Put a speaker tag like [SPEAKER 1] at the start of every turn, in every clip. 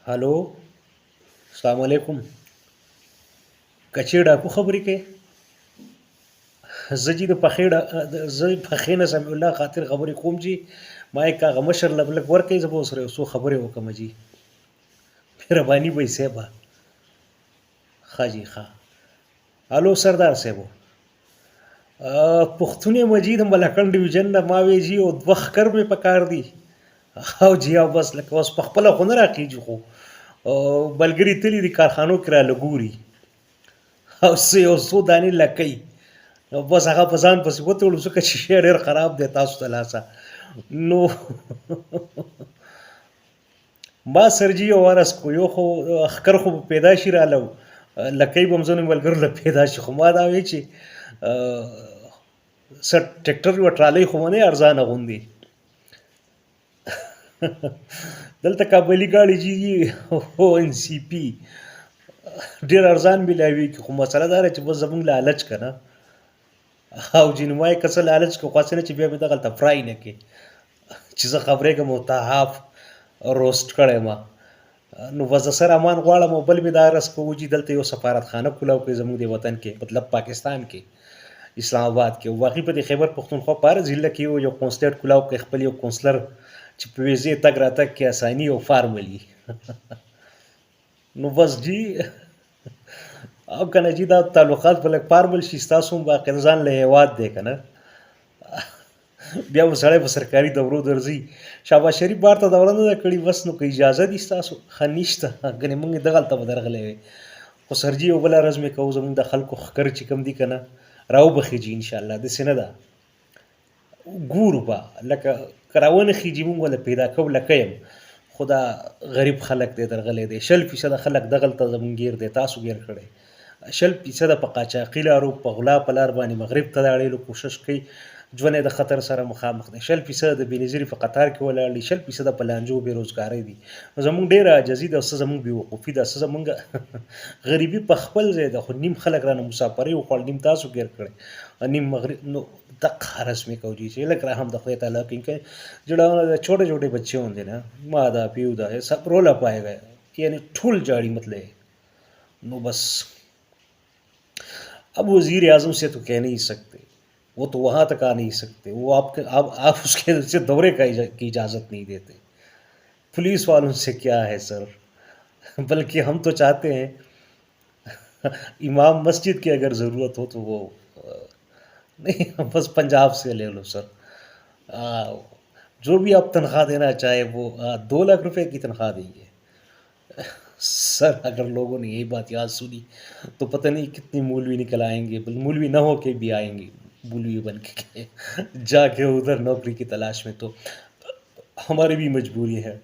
[SPEAKER 1] هلو، السلام علیکم. کچې ډاکو خبرې کوې؟ زه چې د پخې زه پخې نه سمیع الله خاطر خبرې کوم چې ما یې هغه مشر له لږ ورکوي، زه به ورسره یو څو خبرې وکړم جي. مهرباني به یې صاحبه. ښه جي ښه. هلو سردار صاحبو، پښتون یم جي، د ملکنډ ډویژن نه. ما وی جي او دوه ښکر مې په کار دي. او جي او بس لکه اوس په خپله خو نه راخېږي، خو ملګري تللي دي کارخانو کې راله ګوري او څه یو څو دانې لکۍ، نو بس هغه په ځان پسې وتړو، ځکه چې شی ډېر خراب دی تاسو ته لاسه. نو ما سرجي یو ورس کو یو خو ښکر خو به پیدا شي راله، لکۍ به هم ځینو ملګرو له پیدا شي، خو ما دا وی چې څه ټریکټر یوه ټرالۍ خو به نه ارزانه غوندې. دلته کابلي ګاډي جي او ان سی پي ډېر ارزان میلاویږي، خو مسله دا ده چې بس زمونږ لالچ که نه، او جنومای که څه لالچ که خواسې نه چې بیا مې دغلته فرای نه کې چې زه خبرېږم او تا هاف روسټ کړی ما. نو بس د سر امان غواړم. او بل مې دا عرض کوو چې دلته یو سفارتخانه کولاو کوي زموږ د وطن کې، مطلب پاکستان کې، اسلام آباد کې. واقعي په دې خیبر پښتونخوا په هره ضلع کې یو قونسلېټ کولاو کوي، خپل یو قونسلر چې په ویزې تګ راتګ کې اساني او فارملي. نو بس جي او که نه جي دا تعلقات به لږ فارمل شي، ستاسو هم باقاعده ځان له هېواد دی که نه، بیا به سړی په سرکاري دورو درځي. شهباز شریف بار ته دوره نه ده کړې، بس نو که اجازه دي ستاسو ښه نشته، ګنې موږ یې دغلته به درغلی وی. خو سرجي یو بله عرض مې کوو، زموږ د خلکو ښکر چې کوم دي که نه، راوبخي جي انشاءالله. داسې نه ده، ګورو به لکه که راونه خېجي موږ به له پیدا کوو. لکه یم خو دا غریب خلک دی درغلی دی. 100% خلک دغلته زموږ ګیر دی، تاسو ګیر کړی. 100% په قاچاقي لارو، په غلا په لار باندې مغرب ته د اړېلو کوشش کوي، ژوند یې د خطر سره مخامخ دی. 100% د بېنظیري په قطار کې ولاړ دي، 100% په لانجو بېروزګارۍ دي. زموږ ډېره عاجزي ده، څه زموږ بېوقوفي ده، څه زموږ غریبي په خپل ځای ده. خو نیم خلک رانه مسافرۍ وخوړل، نیم تاسو ګیر کړی، نیم مغرب. نو دقه عرض میں कहूँ जी लग रहा हम दखले ताला क्योंकि जड़ा छोटे छोटे बच्चे होंगे ना, मादा पीऊदा है सब रोला पाएगा, यानी ठुल जाड़ी मतलब है. नो बस अब वज़ीर आज़म से तो कह नहीं सकते, वो तो वहाँ तक आ नहीं सकते, वो आप उसके से दौरे की इजाज़त नहीं देते. पुलिस वालों से क्या है सर, बल्कि हम तो चाहते हैं इमाम मस्जिद की अगर ज़रूरत हो तो वो नहीं, बस पंजाब से ले लो सर. जो भी आप तनख्वाह देना चाहे वो 2 लाख रुपए की तनख्वाह देंगे. सर अगर लोगों ने यही बात याद सुनी तो पता नहीं कितने मौलवी निकल आएंगे, बल मौलवी ना हो के भी आएंगे मौलवी बन के जाके उधर नौकरी की तलाश में. तो हमारी भी मजबूरी है.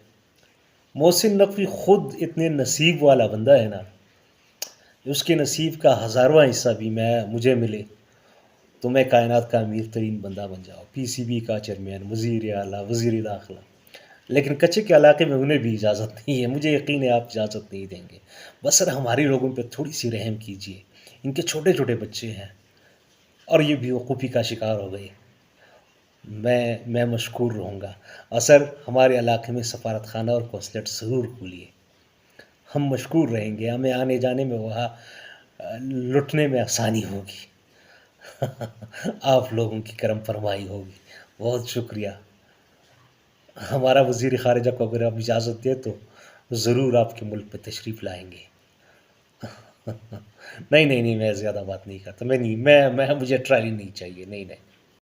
[SPEAKER 1] मोहसिन नकवी खुद इतने नसीब वाला बंदा है ना, उसके नसीब का 1000वां हिस्सा भी मुझे मिले तो मैं कायनात का अमीर तरीन बंदा बन जाऊँ, PCB का चेयरमैन, वज़ीर आला, वज़ीर दाखिला. लेकिन कच्चे के इलाके में उन्हें भी इजाज़त नहीं है, मुझे यकीन है आप इजाज़त नहीं देंगे. बस सर हमारे लोगों पे थोड़ी सी रहम कीजिए, इनके छोटे छोटे बच्चे हैं और ये बेवकूफ़ी का शिकार हो गए. मैं मशकूर रहूँगा. और सर हमारे इलाके में सफारत खाना और कौंसलेट ज़रूर खोलिए, हम मशकूर रहेंगे. हमें आने जाने में, वहाँ लुटने में आसानी होगी. आप लोगों की करम फरमाई होगी. बहुत शुक्रिया. हमारा वज़ीर ख़ारिजा को अगर आप इजाज़त दें तो ज़रूर आपके मुल्क पे तशरीफ़ लाएंगे. नहीं नहीं नहीं, मैं ज़्यादा बात नहीं करता. मैं मुझे ट्रायल नहीं चाहिए. नहीं नहीं.